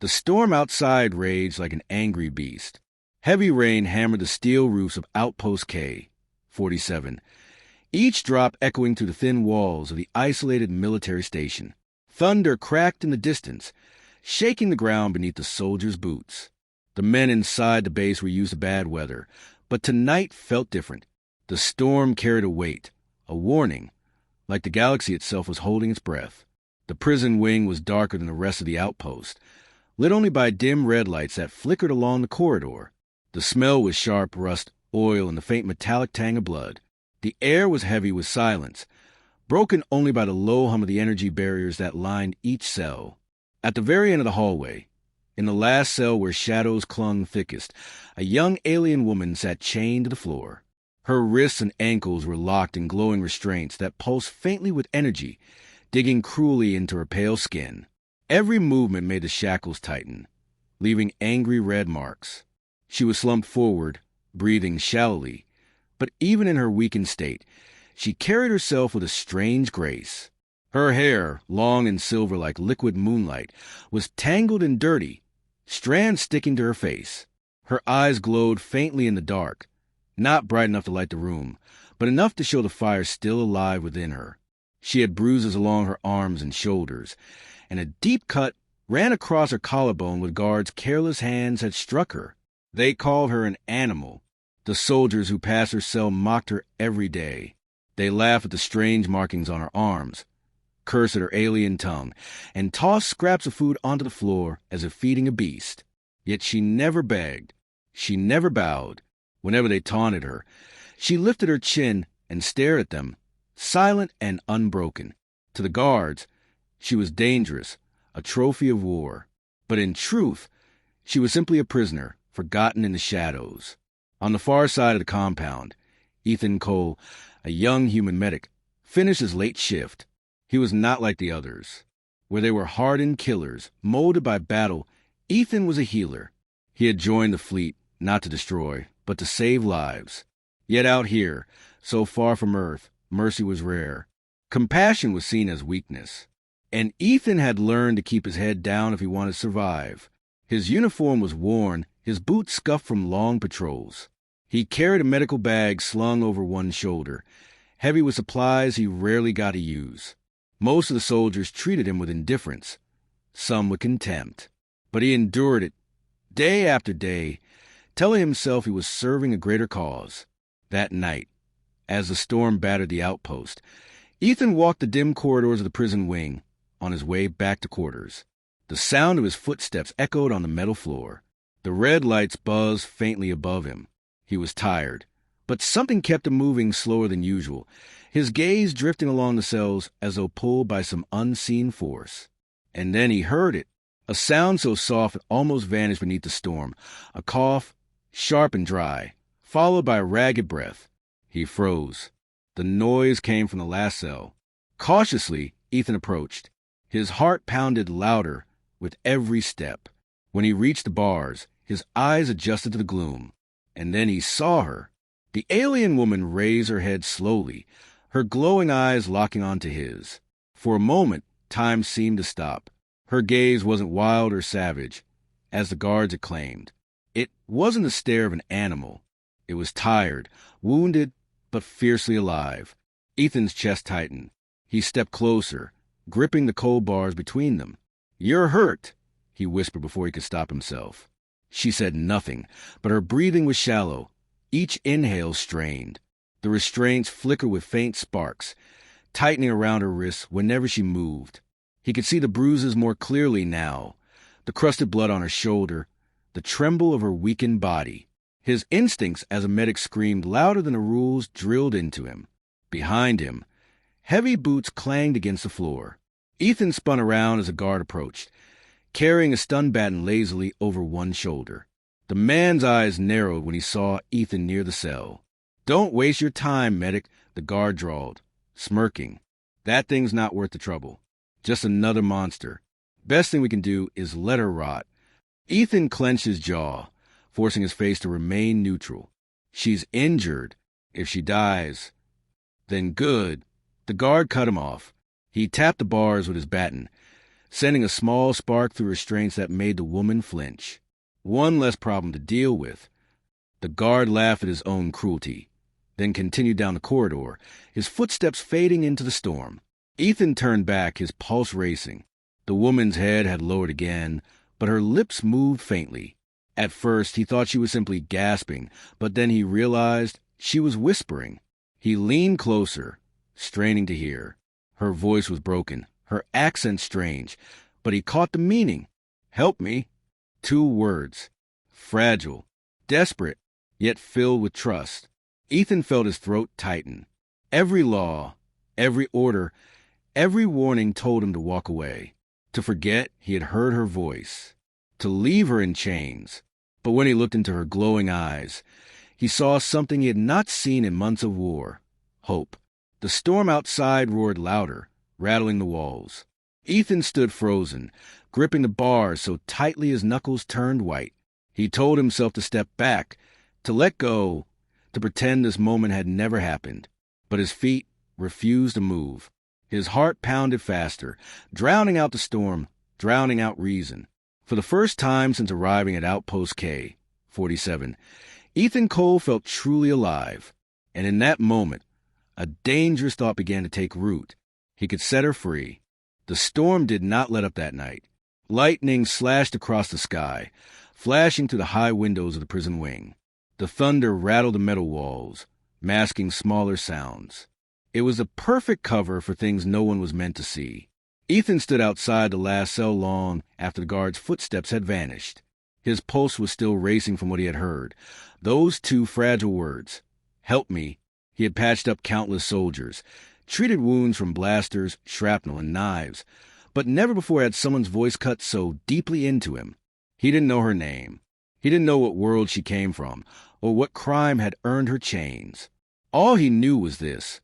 The storm outside raged like an angry beast. Heavy rain hammered the steel roofs of Outpost K-47, each drop echoing through the thin walls of the isolated military station. Thunder cracked in the distance, shaking the ground beneath the soldiers' boots. The men inside the base were used to bad weather, but tonight felt different. The storm carried a weight, a warning, like the galaxy itself was holding its breath. The prison wing was darker than the rest of the outpost, lit only by dim red lights that flickered along the corridor. The smell was sharp rust, oil, and the faint metallic tang of blood. The air was heavy with silence, broken only by the low hum of the energy barriers that lined each cell. At the very end of the hallway, in the last cell where shadows clung thickest, a young alien woman sat chained to the floor. Her wrists and ankles were locked in glowing restraints that pulsed faintly with energy, digging cruelly into her pale skin. Every movement made the shackles tighten, leaving angry red marks. She was slumped forward, breathing shallowly, but even in her weakened state, she carried herself with a strange grace. Her hair, long and silver like liquid moonlight, was tangled and dirty, strands sticking to her face. Her eyes glowed faintly in the dark, not bright enough to light the room, but enough to show the fire still alive within her. She had bruises along her arms and shoulders, and a deep cut ran across her collarbone where guards' careless hands had struck her. They called her an animal. The soldiers who passed her cell mocked her every day. They laughed at the strange markings on her arms, cursed at her alien tongue, and tossed scraps of food onto the floor as if feeding a beast. Yet she never begged. She never bowed. Whenever they taunted her, she lifted her chin and stared at them, silent and unbroken. To the guards, she was dangerous, a trophy of war. But in truth, she was simply a prisoner, forgotten in the shadows. On the far side of the compound, Ethan Cole, a young human medic, finished his late shift. He was not like the others. Where they were hardened killers, molded by battle, Ethan was a healer. He had joined the fleet, not to destroy, but to save lives. Yet out here, so far from Earth, mercy was rare. Compassion was seen as weakness. And Ethan had learned to keep his head down if he wanted to survive. His uniform was worn, his boots scuffed from long patrols. He carried a medical bag slung over one shoulder, heavy with supplies he rarely got to use. Most of the soldiers treated him with indifference, some with contempt. But he endured it, day after day, telling himself he was serving a greater cause. That night, as the storm battered the outpost, Ethan walked the dim corridors of the prison wing on his way back to quarters. The sound of his footsteps echoed on the metal floor. The red lights buzzed faintly above him. He was tired, but something kept him moving slower than usual, his gaze drifting along the cells as though pulled by some unseen force. And then he heard it, a sound so soft it almost vanished beneath the storm, a cough, sharp and dry, followed by a ragged breath. He froze. The noise came from the last cell. Cautiously, Ethan approached. His heart pounded louder with every step. When he reached the bars, his eyes adjusted to the gloom. And then he saw her. The alien woman raised her head slowly, her glowing eyes locking onto his. For a moment, time seemed to stop. Her gaze wasn't wild or savage, as the guards had claimed. It wasn't the stare of an animal. It was tired, wounded, but fiercely alive. Ethan's chest tightened. He stepped closer, gripping the cold bars between them. "You're hurt," he whispered before he could stop himself. She said nothing, but her breathing was shallow, each inhale strained. The restraints flickered with faint sparks, tightening around her wrists whenever she moved. He could see the bruises more clearly now, the crusted blood on her shoulder, the tremble of her weakened body. His instincts as a medic screamed louder than the rules drilled into him. Behind him, heavy boots clanged against the floor. Ethan spun around as a guard approached, carrying a stun baton lazily over one shoulder. The man's eyes narrowed when he saw Ethan near the cell. "Don't waste your time, medic," the guard drawled, smirking. "That thing's not worth the trouble. Just another monster. Best thing we can do is let her rot." Ethan clenched his jaw, forcing his face to remain neutral. "She's injured. If she dies, then good." The guard cut him off. He tapped the bars with his baton, sending a small spark through restraints that made the woman flinch. One less problem to deal with. The guard laughed at his own cruelty, then continued down the corridor, his footsteps fading into the storm. Ethan turned back, his pulse racing. The woman's head had lowered again, but her lips moved faintly. At first, he thought she was simply gasping, but then he realized she was whispering. He leaned closer, straining to hear. Her voice was broken, her accent strange, but he caught the meaning. Help me. 2 words. Fragile, desperate, yet filled with trust. Ethan felt his throat tighten. Every law, every order, every warning told him to walk away, to forget he had heard her voice, to leave her in chains. But when he looked into her glowing eyes, he saw something he had not seen in months of war. Hope. The storm outside roared louder, rattling the walls. Ethan stood frozen, gripping the bars so tightly his knuckles turned white. He told himself to step back, to let go, to pretend this moment had never happened. But his feet refused to move. His heart pounded faster, drowning out the storm, drowning out reason. For the first time since arriving at Outpost K, 47, Ethan Cole felt truly alive. And in that moment, a dangerous thought began to take root. He could set her free. The storm did not let up that night. Lightning slashed across the sky, flashing through the high windows of the prison wing. The thunder rattled the metal walls, masking smaller sounds. It was the perfect cover for things no one was meant to see. Ethan stood outside the last cell long after the guard's footsteps had vanished. His pulse was still racing from what he had heard. Those 2 fragile words. Help me. He had patched up countless soldiers, treated wounds from blasters, shrapnel, and knives, but never before had someone's voice cut so deeply into him. He didn't know her name. He didn't know what world she came from, or what crime had earned her chains. All he knew was this.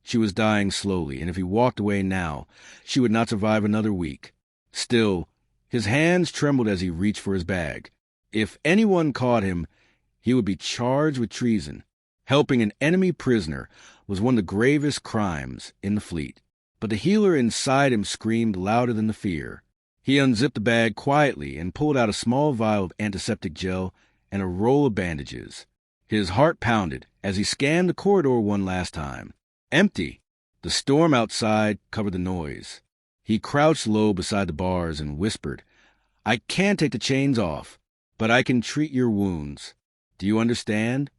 She was dying slowly, and if he walked away now, she would not survive another week. Still, his hands trembled as he reached for his bag. If anyone caught him, he would be charged with treason. Helping an enemy prisoner was one of the gravest crimes in the fleet. But the healer inside him screamed louder than the fear. He unzipped the bag quietly and pulled out a small vial of antiseptic gel and a roll of bandages. His heart pounded as he scanned the corridor one last time. Empty. The storm outside covered the noise. He crouched low beside the bars and whispered, I can't take the chains off, but I can treat your wounds. Do you understand?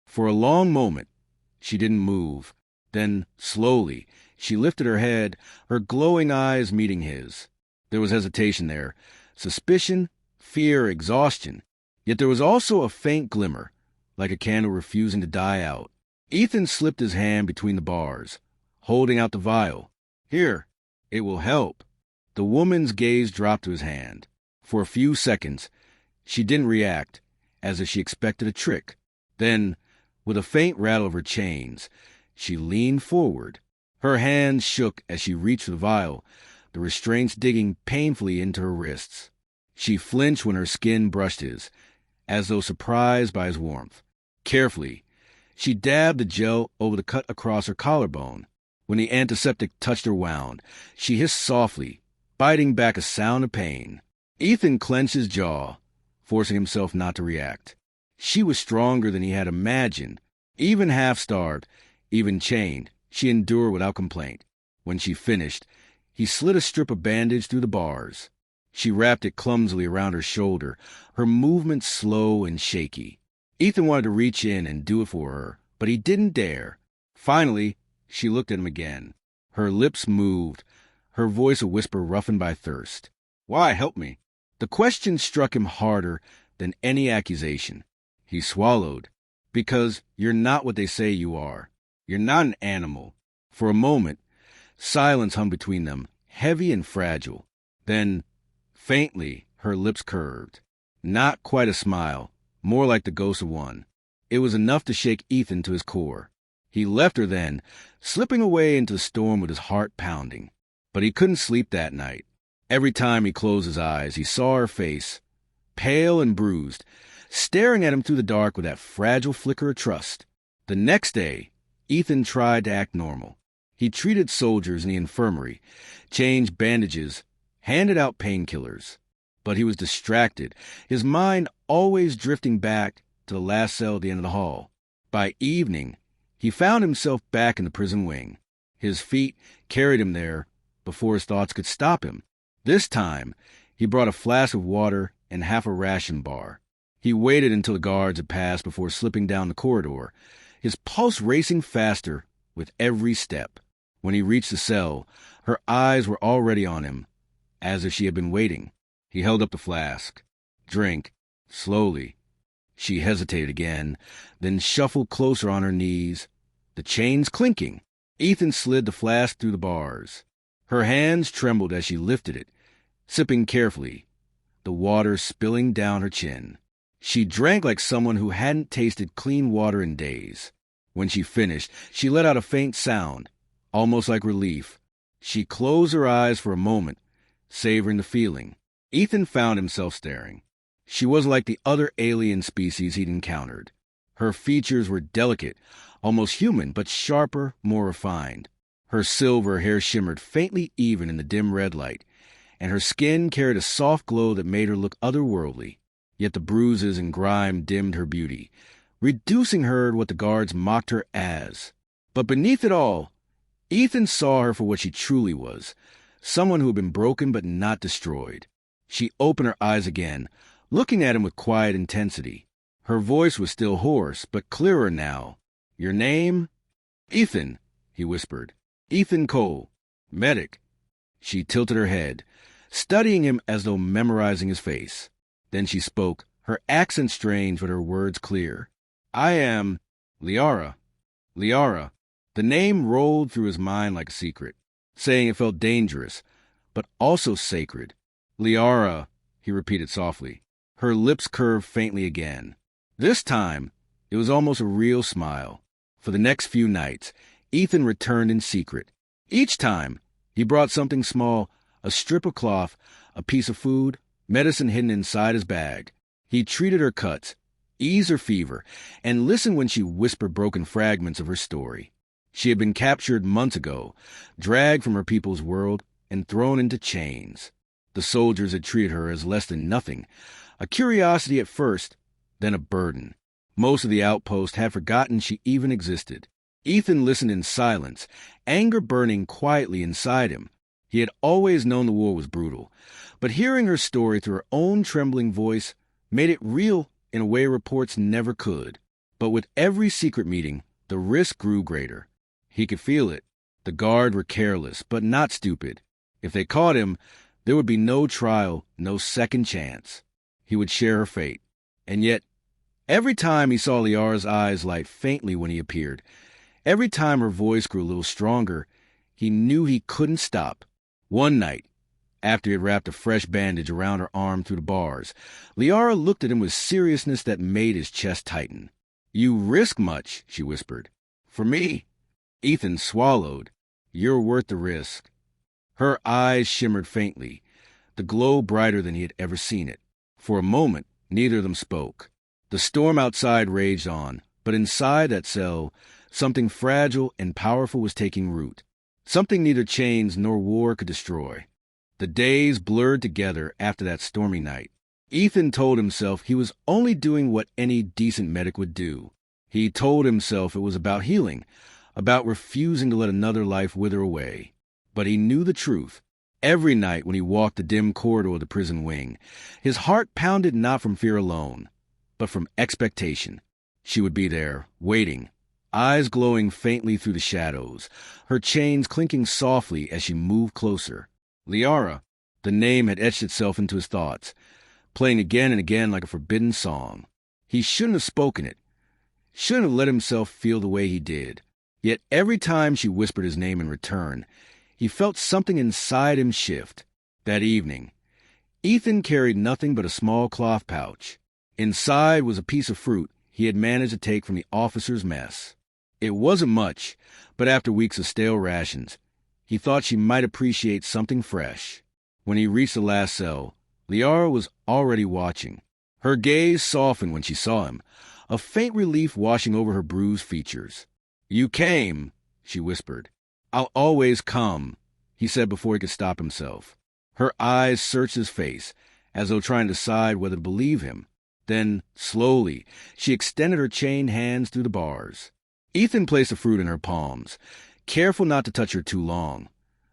For a long moment, she didn't move. Then, slowly, she lifted her head, her glowing eyes meeting his. There was hesitation there, suspicion, fear, exhaustion. Yet there was also a faint glimmer, like a candle refusing to die out. Ethan slipped his hand between the bars, holding out the vial. Here, it will help. The woman's gaze dropped to his hand. For a few seconds, she didn't react, as if she expected a trick. Then, with a faint rattle of her chains, she leaned forward. Her hands shook as she reached for the vial, the restraints digging painfully into her wrists. She flinched when her skin brushed his, as though surprised by his warmth. Carefully, she dabbed the gel over the cut across her collarbone. When the antiseptic touched her wound, she hissed softly, biting back a sound of pain. Ethan clenched his jaw, forcing himself not to react. She was stronger than he had imagined. Even half-starved, even chained, she endured without complaint. When she finished, he slid a strip of bandage through the bars. She wrapped it clumsily around her shoulder, her movements slow and shaky. Ethan wanted to reach in and do it for her, but he didn't dare. Finally, she looked at him again. Her lips moved, her voice a whisper roughened by thirst. Why help me? The question struck him harder than any accusation. He swallowed. Because you're not what they say you are. You're not an animal. For a moment, silence hung between them, heavy and fragile. Then, faintly, her lips curved. Not quite a smile, more like the ghost of one. It was enough to shake Ethan to his core. He left her then, slipping away into the storm with his heart pounding. But he couldn't sleep that night. Every time he closed his eyes, he saw her face, pale and bruised, staring at him through the dark with that fragile flicker of trust. The next day, Ethan tried to act normal. He treated soldiers in the infirmary, changed bandages, handed out painkillers. But he was distracted, his mind always drifting back to the last cell at the end of the hall. By evening, he found himself back in the prison wing. His feet carried him there before his thoughts could stop him. This time, he brought a flask of water and half a ration bar. He waited until the guards had passed before slipping down the corridor, his pulse racing faster with every step. When he reached the cell, her eyes were already on him, as if she had been waiting. He held up the flask. Drink. Slowly. She hesitated again, then shuffled closer on her knees, the chains clinking. Ethan slid the flask through the bars. Her hands trembled as she lifted it, sipping carefully, the water spilling down her chin. She drank like someone who hadn't tasted clean water in days. When she finished, she let out a faint sound, almost like relief. She closed her eyes for a moment, savoring the feeling. Ethan found himself staring. She was like the other alien species he'd encountered. Her features were delicate, almost human, but sharper, more refined. Her silver hair shimmered faintly even in the dim red light, and her skin carried a soft glow that made her look otherworldly. Yet the bruises and grime dimmed her beauty, reducing her to what the guards mocked her as. But beneath it all, Ethan saw her for what she truly was, someone who had been broken but not destroyed. She opened her eyes again, looking at him with quiet intensity. Her voice was still hoarse, but clearer now. "Your name?" "Ethan," he whispered. "Ethan Cole. Medic." She tilted her head, studying him as though memorizing his face. Then she spoke, her accent strange but her words clear. "I am Liara." Liara. The name rolled through his mind like a secret, saying it felt dangerous, but also sacred. "Liara," he repeated softly. Her lips curved faintly again. This time, it was almost a real smile. For the next few nights, Ethan returned in secret. Each time, he brought something small, a strip of cloth, a piece of food, medicine hidden inside his bag. He treated her cuts, eased her fever, and listened when she whispered broken fragments of her story. She had been captured months ago, dragged from her people's world, and thrown into chains. The soldiers had treated her as less than nothing, a curiosity at first, then a burden. Most of the outpost had forgotten she even existed. Ethan listened in silence, anger burning quietly inside him. He had always known the war was brutal, but hearing her story through her own trembling voice made it real in a way reports never could. But with every secret meeting, the risk grew greater. He could feel it. The guard were careless, but not stupid. If they caught him, there would be no trial, no second chance. He would share her fate. And yet, every time he saw Liara's eyes light faintly when he appeared, every time her voice grew a little stronger, he knew he couldn't stop. One night, after he had wrapped a fresh bandage around her arm through the bars, Liara looked at him with seriousness that made his chest tighten. "You risk much," she whispered. "For me?" Ethan swallowed. "You're worth the risk." Her eyes shimmered faintly, the glow brighter than he had ever seen it. For a moment, neither of them spoke. The storm outside raged on, but inside that cell, something fragile and powerful was taking root. Something neither chains nor war could destroy. The days blurred together after that stormy night. Ethan told himself he was only doing what any decent medic would do. He told himself it was about healing, about refusing to let another life wither away. But he knew the truth. Every night when he walked the dim corridor of the prison wing, his heart pounded not from fear alone, but from expectation. She would be there, waiting, eyes glowing faintly through the shadows, her chains clinking softly as she moved closer. Liara, the name had etched itself into his thoughts, playing again and again like a forbidden song. He shouldn't have spoken it, shouldn't have let himself feel the way he did. Yet every time she whispered his name in return, he felt something inside him shift. That evening, Ethan carried nothing but a small cloth pouch. Inside was a piece of fruit he had managed to take from the officer's mess. It wasn't much, but after weeks of stale rations, he thought she might appreciate something fresh. When he reached the last cell, Liara was already watching. Her gaze softened when she saw him, a faint relief washing over her bruised features. "You came," she whispered. "I'll always come," he said before he could stop himself. Her eyes searched his face, as though trying to decide whether to believe him. Then, slowly, she extended her chained hands through the bars. Ethan placed the fruit in her palms, careful not to touch her too long,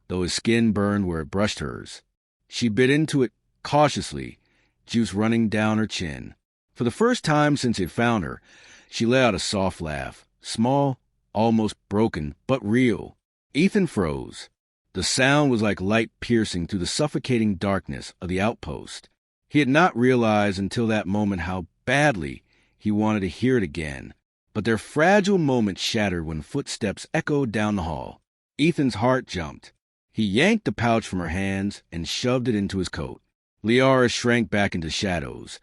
though his skin burned where it brushed hers. She bit into it cautiously, juice running down her chin. For the first time since he had found her, she let out a soft laugh, small, almost broken, but real. Ethan froze. The sound was like light piercing through the suffocating darkness of the outpost. He had not realized until that moment how badly he wanted to hear it again. But their fragile moment shattered when footsteps echoed down the hall. Ethan's heart jumped. He yanked the pouch from her hands and shoved it into his coat. Liara shrank back into shadows,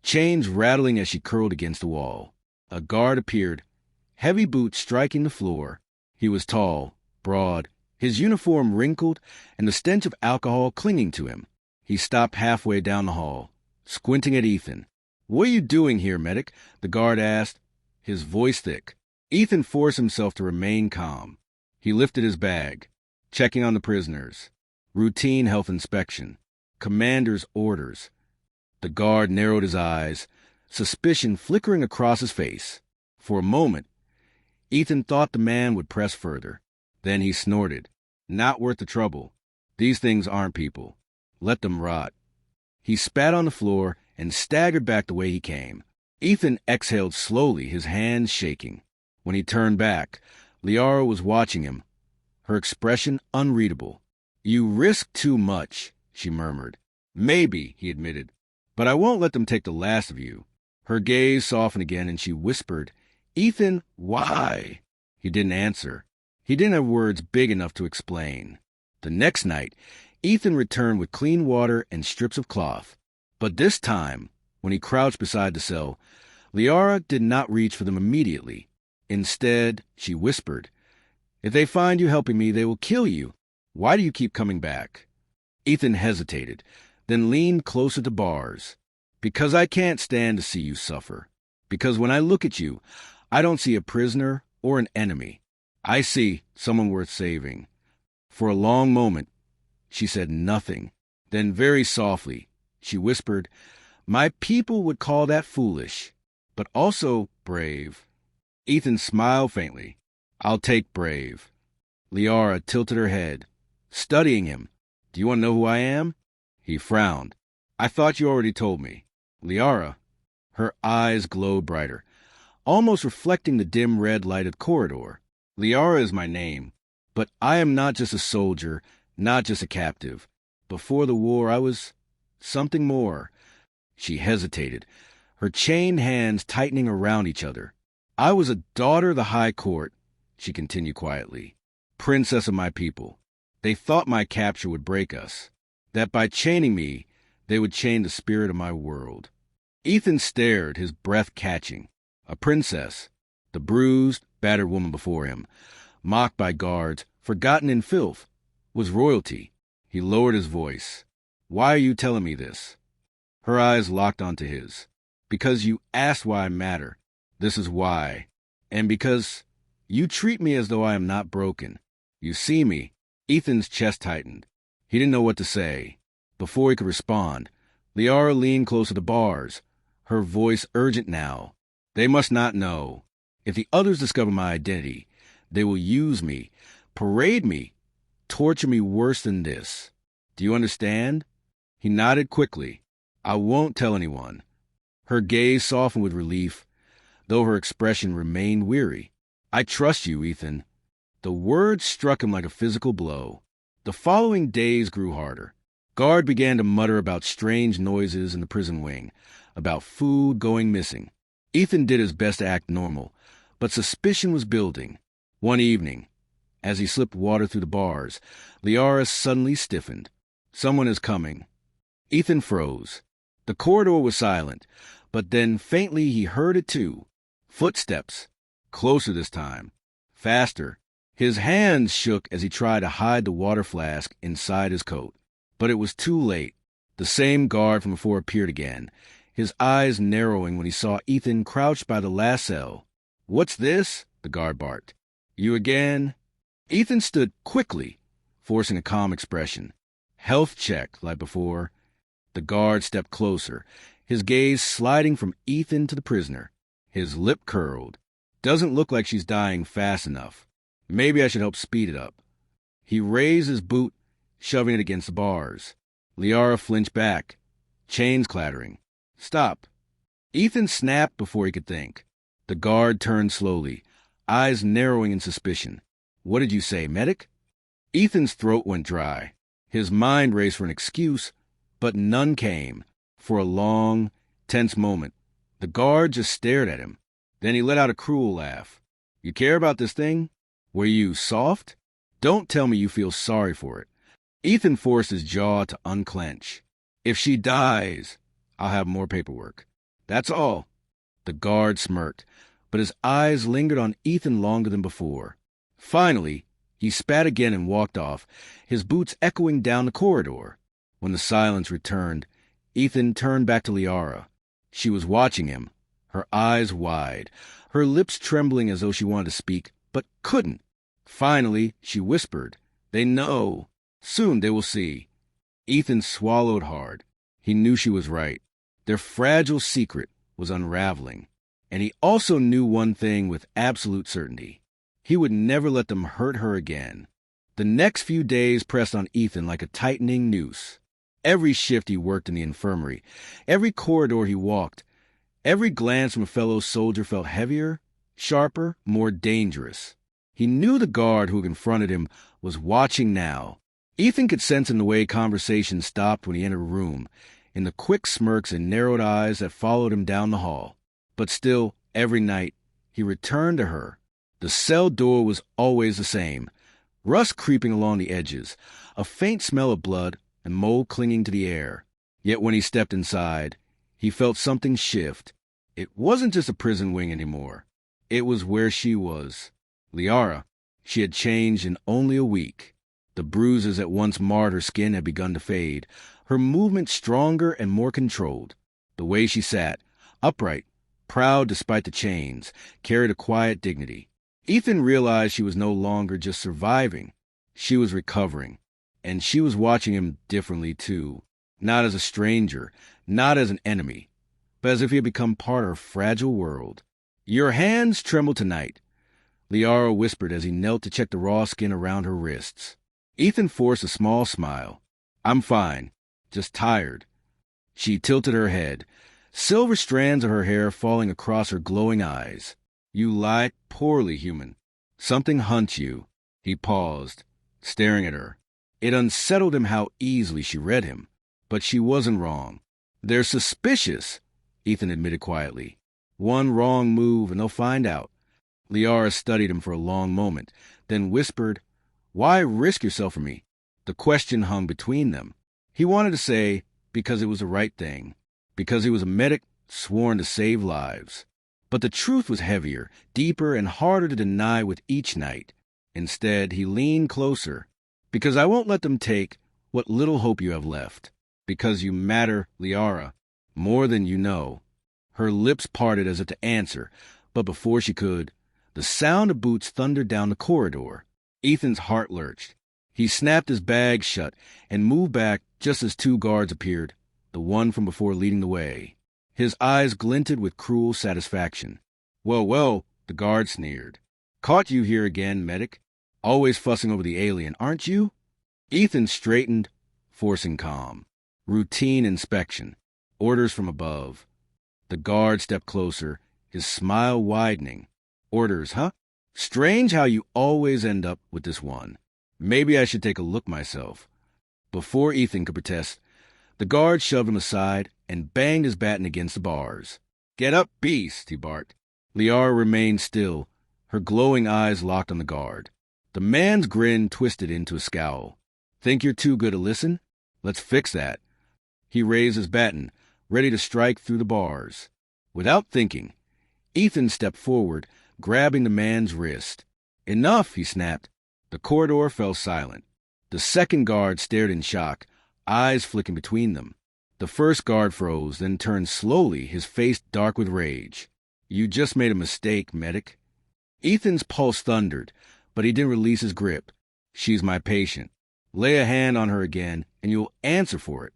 chains rattling as she curled against the wall. A guard appeared, heavy boots striking the floor. He was tall, broad, his uniform wrinkled, and the stench of alcohol clinging to him. He stopped halfway down the hall, squinting at Ethan. "What are you doing here, medic?" the guard asked, his voice thick. Ethan forced himself to remain calm. He lifted his bag, checking on the prisoners. Routine health inspection. Commander's orders. The guard narrowed his eyes, suspicion flickering across his face. For a moment, Ethan thought the man would press further. Then he snorted. "Not worth the trouble. These things aren't people. Let them rot." He spat on the floor and staggered back the way he came. Ethan exhaled slowly, his hands shaking. When he turned back, Liara was watching him, her expression unreadable. "You risk too much," she murmured. "Maybe," he admitted, "but I won't let them take the last of you." Her gaze softened again and she whispered, "Ethan, why?" He didn't answer. He didn't have words big enough to explain. The next night, Ethan returned with clean water and strips of cloth. But this time, when he crouched beside the cell, Liara did not reach for them immediately. Instead, she whispered, "If they find you helping me, they will kill you. Why do you keep coming back?" Ethan hesitated, then leaned closer to bars. "Because I can't stand to see you suffer. Because when I look at you, I don't see a prisoner or an enemy. I see someone worth saving." For a long moment, she said nothing. Then very softly, she whispered, "My people would call that foolish, but also brave." Ethan smiled faintly. "I'll take brave." Liara tilted her head, studying him. "Do you want to know who I am?" He frowned. "I thought you already told me." Liara, her eyes glowed brighter, almost reflecting the dim red light of the corridor. "Liara is my name, but I am not just a soldier, not just a captive. Before the war, I was something more." She hesitated, her chained hands tightening around each other. "I was a daughter of the High Court," she continued quietly, "princess of my people. They thought my capture would break us, that by chaining me, they would chain the spirit of my world." Ethan stared, his breath catching. A princess, the bruised, battered woman before him, mocked by guards, forgotten in filth, was royalty. He lowered his voice. "Why are you telling me this?" Her eyes locked onto his. "Because you asked why I matter. This is why. And because you treat me as though I am not broken. You see me." Ethan's chest tightened. He didn't know what to say. Before he could respond, Liara leaned closer to bars, her voice urgent now. "They must not know. If the others discover my identity, they will use me, parade me, torture me worse than this. Do you understand?" He nodded quickly. "I won't tell anyone." Her gaze softened with relief, though her expression remained weary. "I trust you, Ethan." The words struck him like a physical blow. The following days grew harder. Guard began to mutter about strange noises in the prison wing, about food going missing. Ethan did his best to act normal, but suspicion was building. One evening, as he slipped water through the bars, Liara suddenly stiffened. "Someone is coming." Ethan froze. The corridor was silent, but then faintly he heard it too. Footsteps. Closer this time. Faster. His hands shook as he tried to hide the water flask inside his coat. But it was too late. The same guard from before appeared again, his eyes narrowing when he saw Ethan crouched by the last cell. "What's this?" the guard barked. "You again?" Ethan stood quickly, forcing a calm expression. Health check, like before. The guard stepped closer, his gaze sliding from Ethan to the prisoner. His lip curled. Doesn't look like she's dying fast enough. Maybe I should help speed it up. He raised his boot, shoving it against the bars. Liara flinched back, chains clattering. Stop. Ethan snapped before he could think. The guard turned slowly, eyes narrowing in suspicion. What did you say, medic? Ethan's throat went dry. His mind raced for an excuse, but none came. For a long, tense moment, the guard just stared at him. Then he let out a cruel laugh. You care about this thing? Were you soft? Don't tell me you feel sorry for it. Ethan forced his jaw to unclench. If she dies, I'll have more paperwork. That's all. The guard smirked, but his eyes lingered on Ethan longer than before. Finally, he spat again and walked off, his boots echoing down the corridor. When the silence returned, Ethan turned back to Liara. She was watching him, her eyes wide, her lips trembling as though she wanted to speak, but couldn't. Finally, she whispered, They know. Soon they will see. Ethan swallowed hard. He knew she was right. Their fragile secret was unraveling. And he also knew one thing with absolute certainty. He would never let them hurt her again. The next few days pressed on Ethan like a tightening noose. Every shift he worked in the infirmary, every corridor he walked, every glance from a fellow soldier felt heavier, sharper, more dangerous. He knew the guard who confronted him was watching now. Ethan could sense in the way conversation stopped when he entered a room, in the quick smirks and narrowed eyes that followed him down the hall. But still, every night, he returned to her. The cell door was always the same, rust creeping along the edges, a faint smell of blood, and mold clinging to the air. Yet when he stepped inside, he felt something shift. It wasn't just a prison wing anymore. It was where she was. Liara. She had changed in only a week. The bruises that once marred her skin had begun to fade, her movement stronger and more controlled. The way she sat, upright, proud despite the chains, carried a quiet dignity. Ethan realized she was no longer just surviving. She was recovering. And she was watching him differently, too. Not as a stranger, not as an enemy, but as if he had become part of her fragile world. Your hands tremble tonight, Liara whispered as he knelt to check the raw skin around her wrists. Ethan forced a small smile. I'm fine, just tired. She tilted her head, silver strands of her hair falling across her glowing eyes. You lie poorly, human. Something hunts you. He paused, staring at her. It unsettled him how easily she read him. But she wasn't wrong. They're suspicious, Ethan admitted quietly. One wrong move and they'll find out. Liara studied him for a long moment, then whispered, Why risk yourself for me? The question hung between them. He wanted to say, because it was the right thing, because he was a medic sworn to save lives. But the truth was heavier, deeper, and harder to deny with each night. Instead, he leaned closer. Because I won't let them take what little hope you have left. Because you matter, Liara, more than you know. Her lips parted as if to answer, but before she could, the sound of boots thundered down the corridor. Ethan's heart lurched. He snapped his bag shut and moved back just as two guards appeared, the one from before leading the way. His eyes glinted with cruel satisfaction. Well, well, the guard sneered. Caught you here again, medic. Always fussing over the alien, aren't you? Ethan straightened, forcing calm. Routine inspection. Orders from above. The guard stepped closer, his smile widening. Orders, huh? Strange how you always end up with this one. Maybe I should take a look myself. Before Ethan could protest, the guard shoved him aside and banged his baton against the bars. Get up, beast, he barked. Liara remained still, her glowing eyes locked on the guard. The man's grin twisted into a scowl. Think you're too good to listen? Let's fix that. He raised his baton, ready to strike through the bars. Without thinking, Ethan stepped forward, grabbing the man's wrist. Enough, he snapped. The corridor fell silent. The second guard stared in shock, eyes flicking between them. The first guard froze, then turned slowly, his face dark with rage. You just made a mistake, medic. Ethan's pulse thundered, but he didn't release his grip. She's my patient. Lay a hand on her again, and you'll answer for it.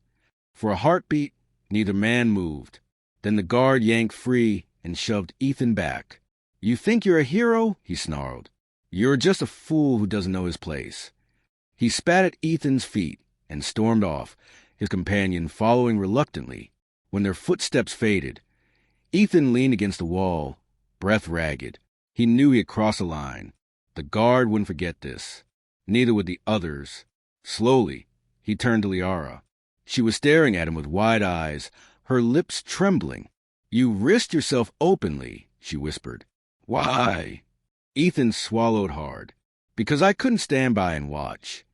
For a heartbeat, neither man moved. Then the guard yanked free and shoved Ethan back. You think you're a hero? He snarled. You're just a fool who doesn't know his place. He spat at Ethan's feet and stormed off, his companion following reluctantly. When their footsteps faded, Ethan leaned against the wall, breath ragged. He knew he had crossed a line. The guard wouldn't forget this. Neither would the others. Slowly, he turned to Liara. She was staring at him with wide eyes, her lips trembling. You risked yourself openly, she whispered. Why? Ethan swallowed hard. Because I couldn't stand by and watch.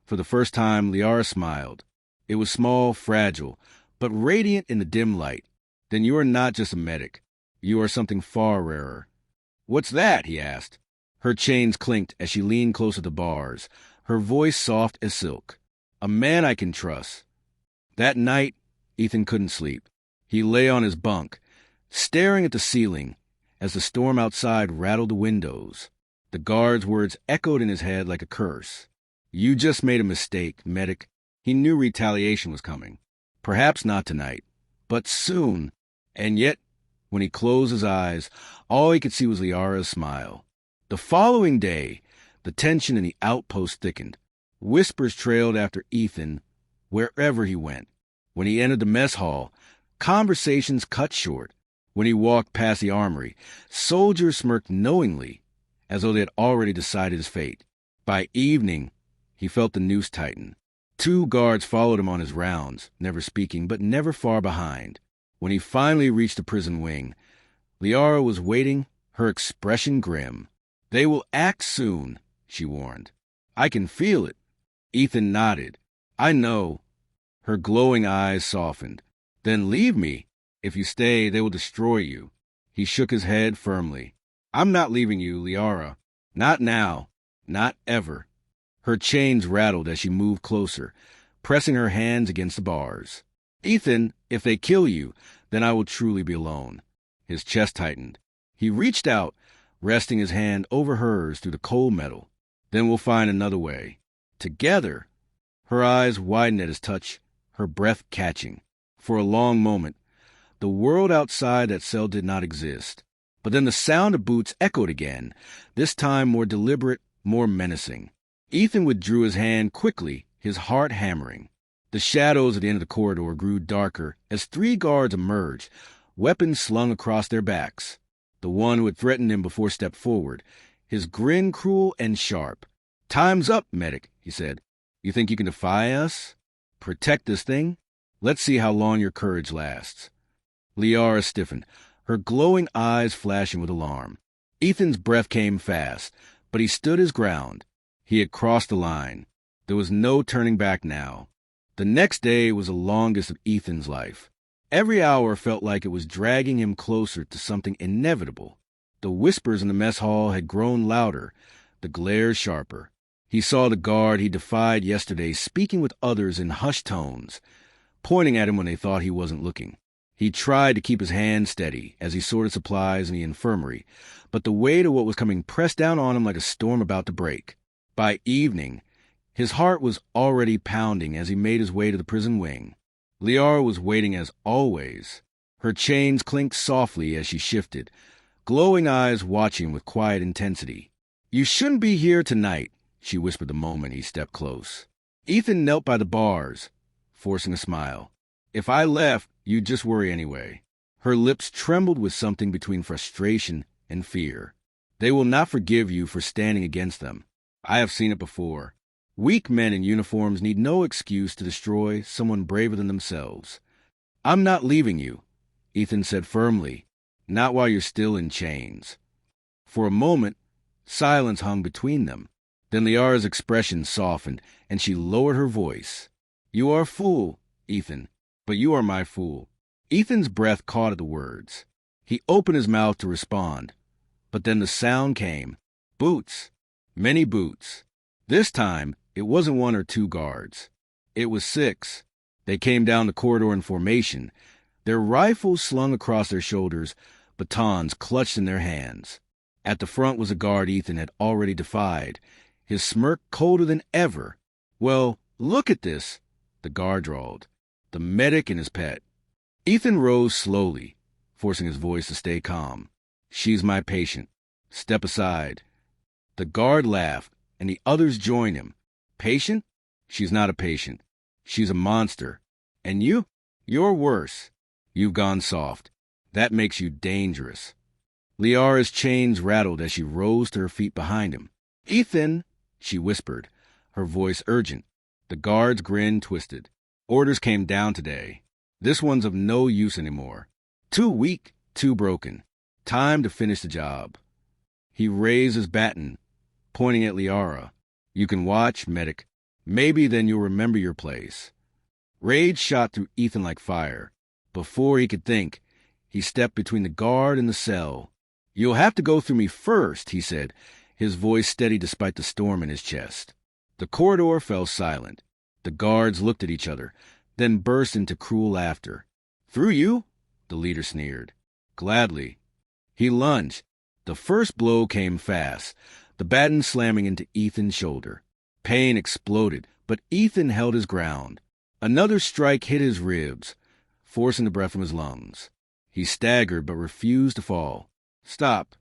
For the first time, Liara smiled. It was small, fragile, but radiant in the dim light. Then you are not just a medic. You are something far rarer. What's that? He asked. Her chains clinked as she leaned closer to bars, her voice soft as silk. A man I can trust. That night, Ethan couldn't sleep. He lay on his bunk, staring at the ceiling as the storm outside rattled the windows. The guard's words echoed in his head like a curse. You just made a mistake, medic. He knew retaliation was coming. Perhaps not tonight, but soon. And yet, when he closed his eyes, all he could see was Liara's smile. The following day, the tension in the outpost thickened. Whispers trailed after Ethan wherever he went. When he entered the mess hall, conversations cut short. When he walked past the armory, soldiers smirked knowingly, as though they had already decided his fate. By evening, he felt the noose tighten. 2 guards followed him on his rounds, never speaking, but never far behind. When he finally reached the prison wing, Liara was waiting, her expression grim. They will act soon, she warned. I can feel it. Ethan nodded. I know. Her glowing eyes softened. Then leave me. If you stay, they will destroy you. He shook his head firmly. I'm not leaving you, Liara. Not now. Not ever. Her chains rattled as she moved closer, pressing her hands against the bars. Ethan, if they kill you, then I will truly be alone. His chest tightened. He reached out, resting his hand over hers through the cold metal. Then we'll find another way. Together. Her eyes widened at his touch, her breath catching. For a long moment, the world outside that cell did not exist. But then the sound of boots echoed again, this time more deliberate, more menacing. Ethan withdrew his hand quickly, his heart hammering. The shadows at the end of the corridor grew darker as 3 guards emerged, weapons slung across their backs. The one who had threatened him before stepped forward, his grin cruel and sharp. Time's up, medic, he said. You think you can defy us? Protect this thing? Let's see how long your courage lasts. Liara stiffened, her glowing eyes flashing with alarm. Ethan's breath came fast, but he stood his ground. He had crossed the line. There was no turning back now. The next day was the longest of Ethan's life. Every hour felt like it was dragging him closer to something inevitable. The whispers in the mess hall had grown louder, the glare sharper. He saw the guard he defied yesterday speaking with others in hushed tones, pointing at him when they thought he wasn't looking. He tried to keep his hand steady as he sorted supplies in the infirmary, but the weight of what was coming pressed down on him like a storm about to break. By evening, his heart was already pounding as he made his way to the prison wing. Liara was waiting as always. Her chains clinked softly as she shifted, glowing eyes watching with quiet intensity. You shouldn't be here tonight, she whispered the moment he stepped close. Ethan knelt by the bars, forcing a smile. If I left, you'd just worry anyway. Her lips trembled with something between frustration and fear. They will not forgive you for standing against them. I have seen it before. Weak men in uniforms need no excuse to destroy someone braver than themselves. I'm not leaving you, Ethan said firmly, not while you're still in chains. For a moment, silence hung between them. Then Liara's expression softened, and she lowered her voice. You are a fool, Ethan, but you are my fool. Ethan's breath caught at the words. He opened his mouth to respond, but then the sound came. Boots. Many boots. This time, it wasn't 1 or 2 guards. It was 6. They came down the corridor in formation, their rifles slung across their shoulders, batons clutched in their hands. At the front was a guard Ethan had already defied, his smirk colder than ever. Well, look at this, the guard drawled. The medic and his pet. Ethan rose slowly, forcing his voice to stay calm. She's my patient. Step aside. The guard laughed, and the others joined him. Patient? She's not a patient. She's a monster. And you? You're worse. You've gone soft. That makes you dangerous. Liara's chains rattled as she rose to her feet behind him. Ethan, she whispered, her voice urgent. The guard's grin twisted. Orders came down today. This one's of no use anymore. Too weak, too broken. Time to finish the job. He raised his baton, pointing at Liara. You can watch, medic. Maybe then you'll remember your place. Rage shot through Ethan like fire. Before he could think, he stepped between the guard and the cell. You'll have to go through me first, he said, his voice steady despite the storm in his chest. The corridor fell silent. The guards looked at each other, then burst into cruel laughter. Through you? The leader sneered. Gladly. He lunged. The first blow came fast, the baton slamming into Ethan's shoulder. Pain exploded, but Ethan held his ground. Another strike hit his ribs, forcing the breath from his lungs. He staggered but refused to fall. Stop.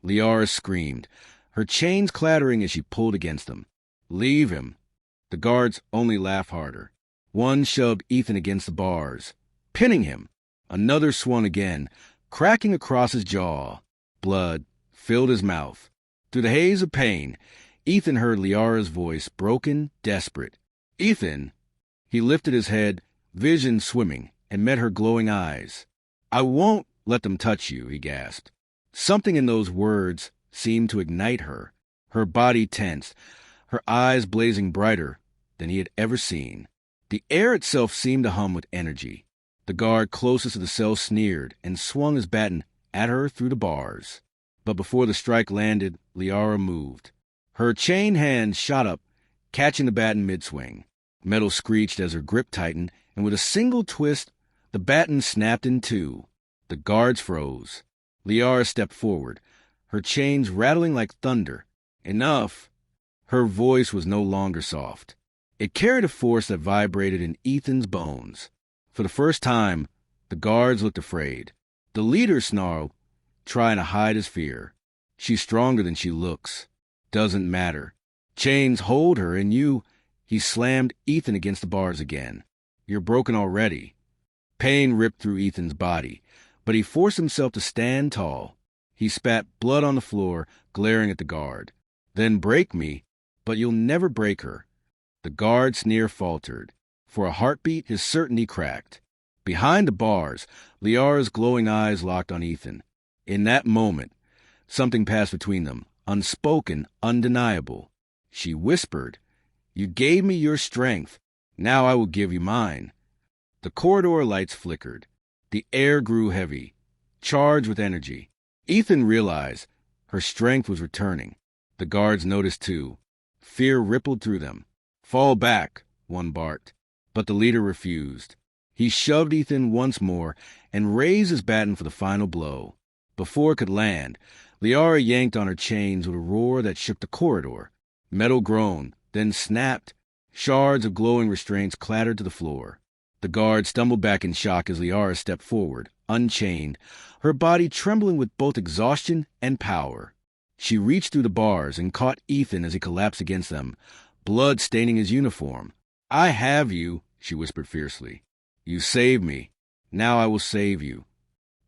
Liara screamed, her chains clattering as she pulled against him. Leave him. The guards only laughed harder. One shoved Ethan against the bars, pinning him. Another swung again, cracking across his jaw. Blood filled his mouth. Through the haze of pain, Ethan heard Liara's voice, broken, desperate. Ethan! He lifted his head, vision swimming, and met her glowing eyes. I won't let them touch you, he gasped. Something in those words seemed to ignite her. Her body tensed, her eyes blazing brighter than he had ever seen. The air itself seemed to hum with energy. The guard closest to the cell sneered and swung his baton at her through the bars. But before the strike landed, Liara moved. Her chained hand shot up, catching the baton mid-swing. Metal screeched as her grip tightened, and with a single twist, the baton snapped in two. The guards froze. Liara stepped forward, her chains rattling like thunder. Enough! Her voice was no longer soft. It carried a force that vibrated in Ethan's bones. For the first time, the guards looked afraid. The leader snarled, trying to hide his fear. She's stronger than she looks. Doesn't matter. Chains hold her, and you... He slammed Ethan against the bars again. You're broken already. Pain ripped through Ethan's body, but he forced himself to stand tall. He spat blood on the floor, glaring at the guard. Then break me, but you'll never break her. The guard's sneer faltered. For a heartbeat, his certainty cracked. Behind the bars, Liara's glowing eyes locked on Ethan. In that moment, something passed between them, unspoken, undeniable. She whispered, You gave me your strength. Now I will give you mine. The corridor lights flickered. The air grew heavy, charged with energy. Ethan realized her strength was returning. The guards noticed too. Fear rippled through them. Fall back, one barked. But the leader refused. He shoved Ethan once more and raised his baton for the final blow. Before it could land, Liara yanked on her chains with a roar that shook the corridor. Metal groaned, then snapped. Shards of glowing restraints clattered to the floor. The guard stumbled back in shock as Liara stepped forward, unchained, her body trembling with both exhaustion and power. She reached through the bars and caught Ethan as he collapsed against them, blood staining his uniform. I have you, she whispered fiercely. You saved me. Now I will save you.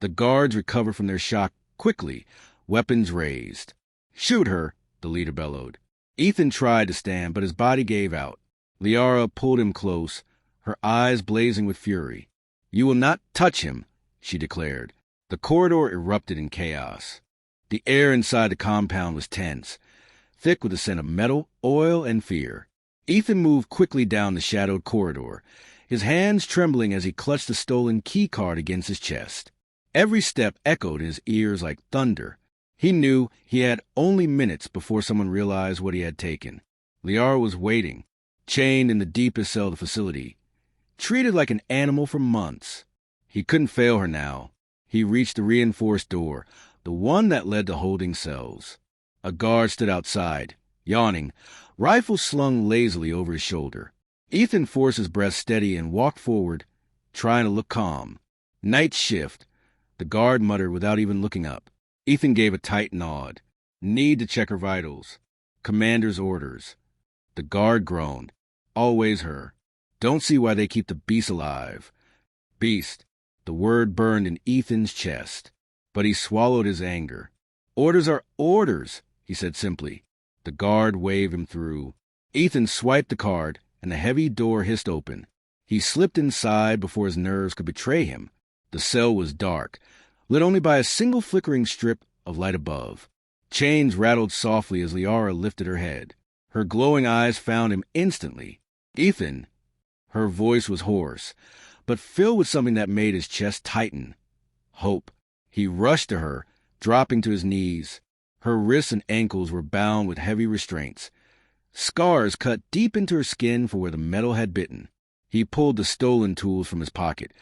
The guards recovered from their shock quickly, weapons raised. Shoot her, the leader bellowed. Ethan tried to stand, but his body gave out. Liara pulled him close, her eyes blazing with fury. You will not touch him, she declared. The corridor erupted in chaos. The air inside the compound was tense, thick with the scent of metal, oil, and fear. Ethan moved quickly down the shadowed corridor, his hands trembling as he clutched the stolen key card against his chest. Every step echoed in his ears like thunder. He knew he had only minutes before someone realized what he had taken. Liara was waiting, chained in the deepest cell of the facility, treated like an animal for months. He couldn't fail her now. He reached the reinforced door, the one that led to holding cells. A guard stood outside, Yawning, rifle slung lazily over his shoulder. Ethan forced his breath steady and walked forward, trying to look calm. Night shift, the guard muttered without even looking up. Ethan gave a tight nod. Need to check her vitals. Commander's orders. The guard groaned. Always her. Don't see why they keep the beast alive. Beast. The word burned in Ethan's chest. But he swallowed his anger. Orders are orders, he said simply. The guard waved him through. Ethan swiped the card, and the heavy door hissed open. He slipped inside before his nerves could betray him. The cell was dark, lit only by a single flickering strip of light above. Chains rattled softly as Liara lifted her head. Her glowing eyes found him instantly. Ethan. Her voice was hoarse, but filled with something that made his chest tighten. Hope. He rushed to her, dropping to his knees. Her wrists and ankles were bound with heavy restraints. Scars cut deep into her skin for where the metal had bitten. He pulled the stolen tools from his pocket,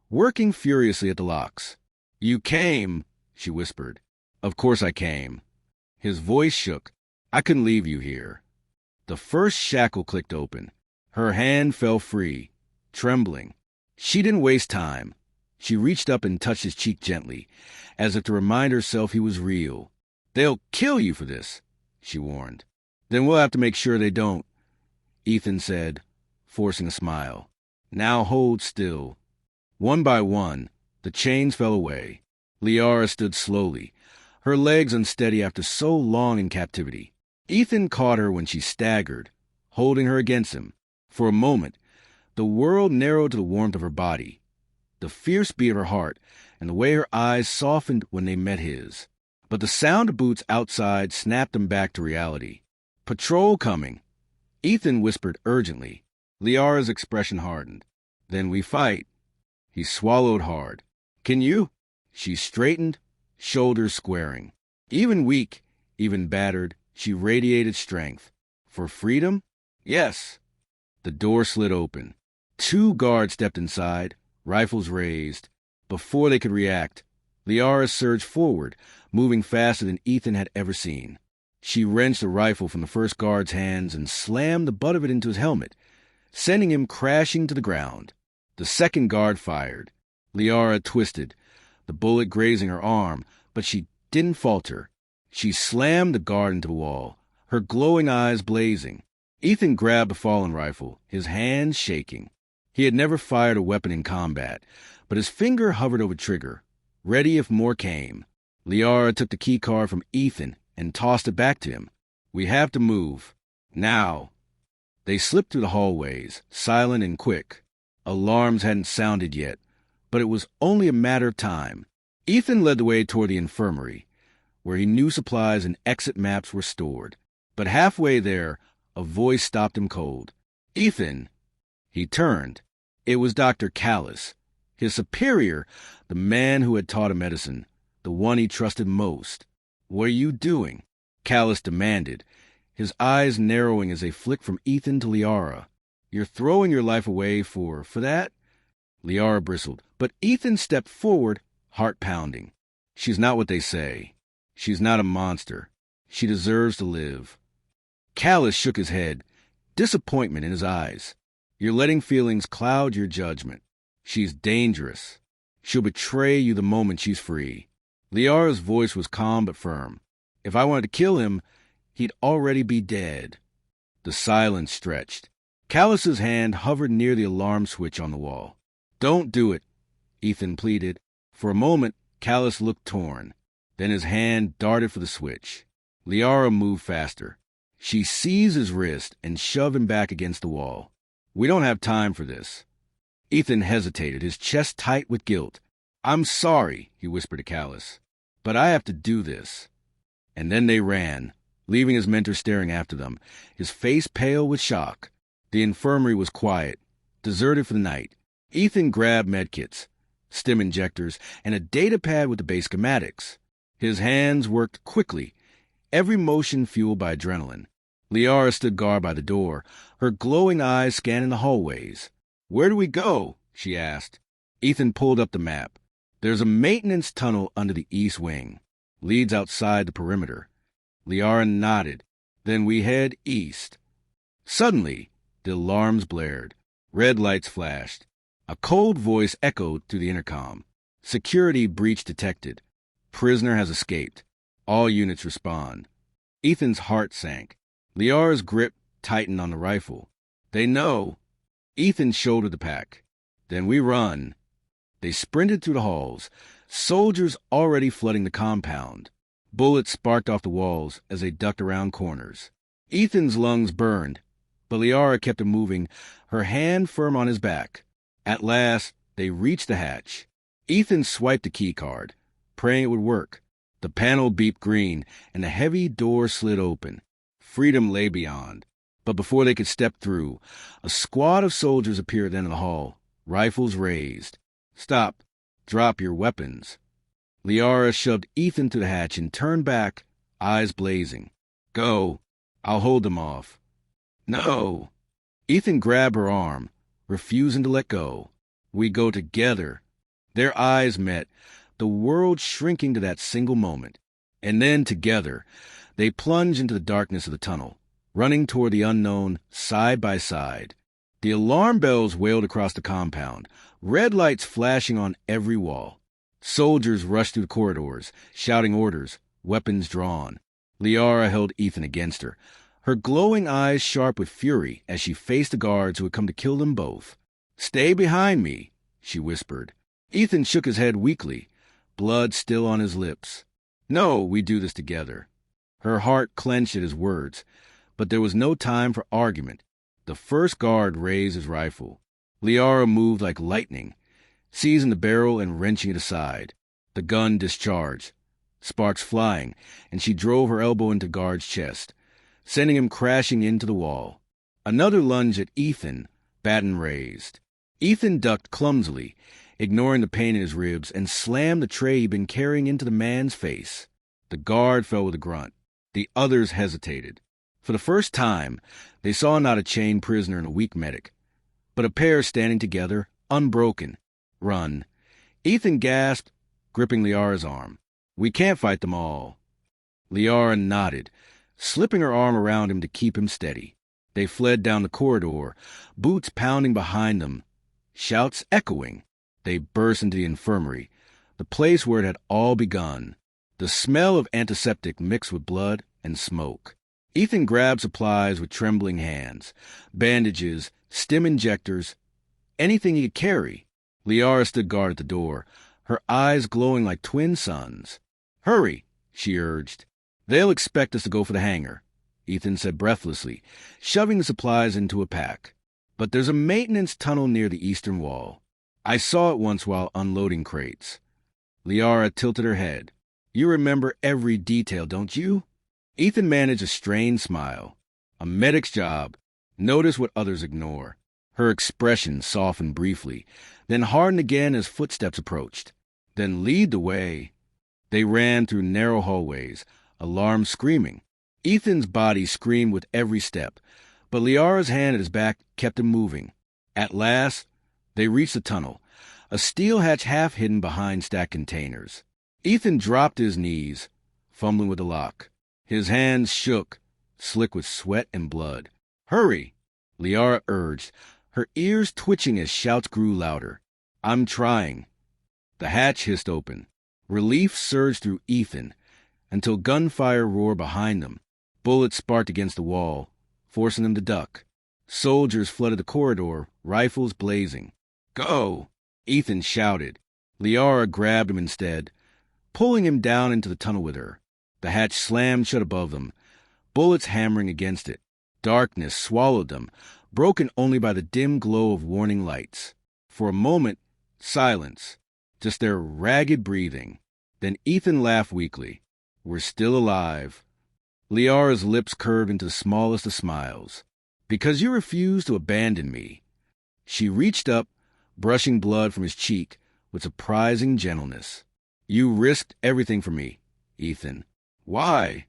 working furiously at the locks. "You came," she whispered. "Of course I came." His voice shook. "I couldn't leave you here." The first shackle clicked open. Her hand fell free, trembling. She didn't waste time. She reached up and touched his cheek gently, as if to remind herself he was real. "They'll kill you for this," she warned. "Then we'll have to make sure they don't," Ethan said, forcing a smile. "Now hold still." One by one, the chains fell away. Liara stood slowly, her legs unsteady after so long in captivity. Ethan caught her when she staggered, holding her against him. For a moment, the world narrowed to the warmth of her body, the fierce beat of her heart, and the way her eyes softened when they met his. But the sound of boots outside snapped him back to reality. "Patrol coming," Ethan whispered urgently. Liara's expression hardened. "Then we fight." He swallowed hard. "Can you?" She straightened, shoulders squaring. Even weak, even battered, she radiated strength. "For freedom?" "Yes." The door slid open. 2 guards stepped inside, rifles raised. Before they could react, Liara surged forward, moving faster than Ethan had ever seen. She wrenched a rifle from the first guard's hands and slammed the butt of it into his helmet, sending him crashing to the ground. The second guard fired. Liara twisted, the bullet grazing her arm, but she didn't falter. She slammed the guard into the wall, her glowing eyes blazing. Ethan grabbed the fallen rifle, his hands shaking. He had never fired a weapon in combat, but his finger hovered over trigger, ready if more came. Liara took the key card from Ethan and tossed it back to him. "We have to move. Now." They slipped through the hallways, silent and quick. Alarms hadn't sounded yet, but it was only a matter of time. Ethan led the way toward the infirmary, where he knew supplies and exit maps were stored. But halfway there, a voice stopped him cold. "Ethan!" He turned. It was Dr. Callis, his superior, the man who had taught him medicine, the one he trusted most. "What are you doing?" Callis demanded, his eyes narrowing as they flicked from Ethan to Liara. "You're throwing your life away for that?" Liara bristled, but Ethan stepped forward, heart pounding. "She's not what they say. She's not a monster. She deserves to live." Callis shook his head, disappointment in his eyes. "You're letting feelings cloud your judgment. She's dangerous. She'll betray you the moment she's free." Liara's voice was calm but firm. "If I wanted to kill him, he'd already be dead." The silence stretched. Callis's hand hovered near the alarm switch on the wall. "Don't do it," Ethan pleaded. For a moment, Callis looked torn. Then his hand darted for the switch. Liara moved faster. She seized his wrist and shoved him back against the wall. "We don't have time for this." Ethan hesitated, his chest tight with guilt. "I'm sorry," he whispered to Callis, "but I have to do this." And then they ran, leaving his mentor staring after them, his face pale with shock. The infirmary was quiet, deserted for the night. Ethan grabbed medkits, stim injectors, and a data pad with the base schematics. His hands worked quickly, every motion fueled by adrenaline. Liara stood guard by the door, her glowing eyes scanning the hallways. "Where do we go?" she asked. Ethan pulled up the map. "There's a maintenance tunnel under the east wing. Leads outside the perimeter." Liara nodded. Then we head east. Suddenly, the alarms blared. Red lights flashed. A cold voice echoed through the intercom. Security breach detected. Prisoner has escaped. All units respond. Ethan's heart sank. Liara's grip tightened on the rifle. They know. Ethan shouldered the pack. Then we run. They sprinted through the halls. Soldiers already flooding the compound. Bullets sparked off the walls as they ducked around corners. Ethan's lungs burned, but Liara kept him moving, her hand firm on his back. At last, they reached the hatch. Ethan swiped the key card, praying it would work. The panel beeped green, and the heavy door slid open. Freedom lay beyond. But before they could step through, a squad of soldiers appeared at the end of the hall, rifles raised. Stop. Drop your weapons. Liara shoved Ethan to the hatch and turned back, eyes blazing. Go. I'll hold them off. No. Ethan grabbed her arm, refusing to let go. We go together. Their eyes met, the world shrinking to that single moment. And then, together, they plunged into the darkness of the tunnel, running toward the unknown, side by side. The alarm bells wailed across the compound, red lights flashing on every wall. Soldiers rushed through the corridors, shouting orders, weapons drawn. Liara held Ethan against her, her glowing eyes sharp with fury as she faced the guards who had come to kill them both. Stay behind me, she whispered. Ethan shook his head weakly, blood still on his lips. No, we do this together. Her heart clenched at his words, but there was no time for argument. The first guard raised his rifle. Liara moved like lightning, seizing the barrel and wrenching it aside. The gun discharged, sparks flying, and she drove her elbow into the guard's chest, sending him crashing into the wall. Another lunge at Ethan, baton raised. Ethan ducked clumsily, ignoring the pain in his ribs, and slammed the tray he'd been carrying into the man's face. The guard fell with a grunt. The others hesitated. For the first time, they saw not a chained prisoner and a weak medic, but a pair standing together, unbroken. Run. Ethan gasped, gripping Liara's arm. We can't fight them all. Liara nodded, slipping her arm around him to keep him steady. They fled down the corridor, boots pounding behind them, shouts echoing. They burst into the infirmary, the place where it had all begun. The smell of antiseptic mixed with blood and smoke. Ethan grabbed supplies with trembling hands, bandages, stim injectors, anything he could carry. Liara stood guard at the door, her eyes glowing like twin suns. Hurry, she urged. They'll expect us to go for the hangar, Ethan said breathlessly, shoving the supplies into a pack. But there's a maintenance tunnel near the eastern wall. I saw it once while unloading crates. Liara tilted her head. You remember every detail, don't you? Ethan managed a strained smile. A medic's job. Notice what others ignore. Her expression softened briefly, then hardened again as footsteps approached. Then lead the way. They ran through narrow hallways, alarms screaming. Ethan's body screamed with every step, but Liara's hand at his back kept him moving. At last, they reached the tunnel, a steel hatch half hidden behind stacked containers. Ethan dropped to his knees, fumbling with the lock. His hands shook, slick with sweat and blood. Hurry, Liara urged, her ears twitching as shouts grew louder. I'm trying. The hatch hissed open. Relief surged through Ethan, until gunfire roared behind them. Bullets sparked against the wall, forcing them to duck. Soldiers flooded the corridor, rifles blazing. Go! Ethan shouted. Liara grabbed him instead, pulling him down into the tunnel with her. The hatch slammed shut above them, bullets hammering against it. Darkness swallowed them, broken only by the dim glow of warning lights. For a moment, silence, just their ragged breathing. Then Ethan laughed weakly. We're still alive. Liara's lips curved into the smallest of smiles. Because you refused to abandon me. She reached up, brushing blood from his cheek with surprising gentleness. You risked everything for me, Ethan. Why?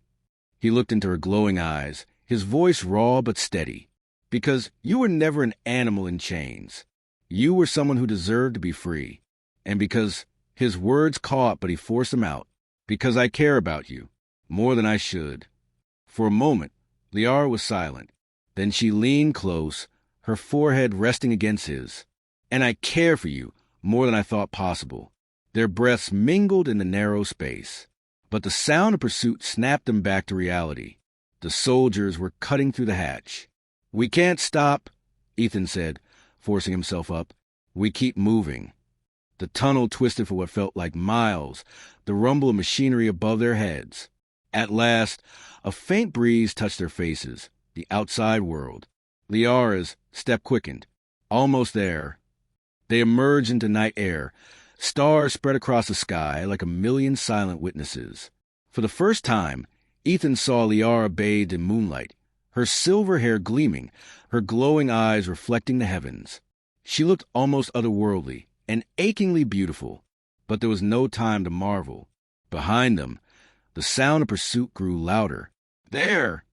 He looked into her glowing eyes, his voice raw but steady. Because you were never an animal in chains. You were someone who deserved to be free. And because his words caught but he forced them out. Because I care about you, more than I should. For a moment, Liara was silent. Then she leaned close, her forehead resting against his. "And I care for you more than I thought possible." Their breaths mingled in the narrow space. But the sound of pursuit snapped them back to reality. The soldiers were cutting through the hatch. "We can't stop," Ethan said, forcing himself up. "We keep moving." The tunnel twisted for what felt like miles, the rumble of machinery above their heads. At last, a faint breeze touched their faces, the outside world. Liara's step quickened. Almost there. They emerged into night air. Stars spread across the sky like a million silent witnesses. For the first time, Ethan saw Liara bathed in moonlight, her silver hair gleaming, her glowing eyes reflecting the heavens. She looked almost otherworldly and achingly beautiful, but there was no time to marvel. Behind them, the sound of pursuit grew louder. "There!"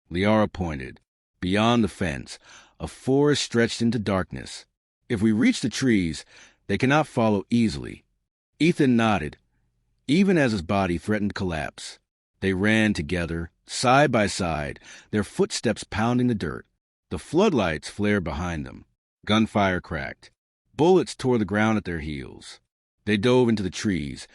Liara pointed. Beyond the fence, a forest stretched into darkness. "If we reach the trees, they cannot follow easily." Ethan nodded, even as his body threatened collapse. They ran together, side by side, their footsteps pounding the dirt. The floodlights flared behind them. Gunfire cracked. Bullets tore the ground at their heels. They dove into the trees,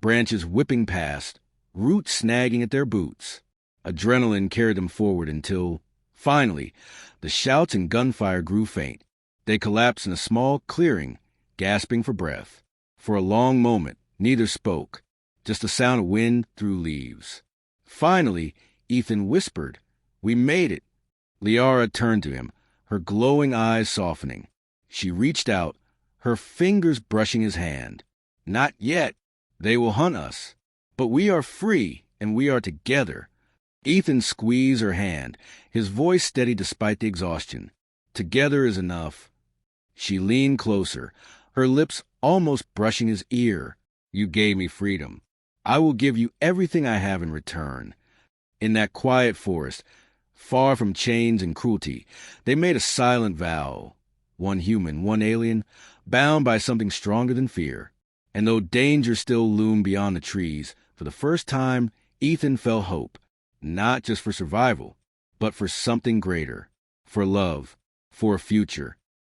branches whipping past, roots snagging at their boots. Adrenaline carried them forward until, finally, the shouts and gunfire grew faint. They collapsed in a small clearing, gasping for breath. For a long moment, neither spoke, just the sound of wind through leaves. Finally, Ethan whispered, "We made it." Liara turned to him, her glowing eyes softening. She reached out, her fingers brushing his hand. "Not yet. They will hunt us. But we are free, and we are together." Ethan squeezed her hand, his voice steady despite the exhaustion. "Together is enough." She leaned closer, her lips almost brushing his ear. "You gave me freedom. I will give you everything I have in return." In that quiet forest, far from chains and cruelty, they made a silent vow. One human, one alien, bound by something stronger than fear. And though danger still loomed beyond the trees, for the first time, Ethan felt hope, not just for survival, but for something greater, for love, for a future.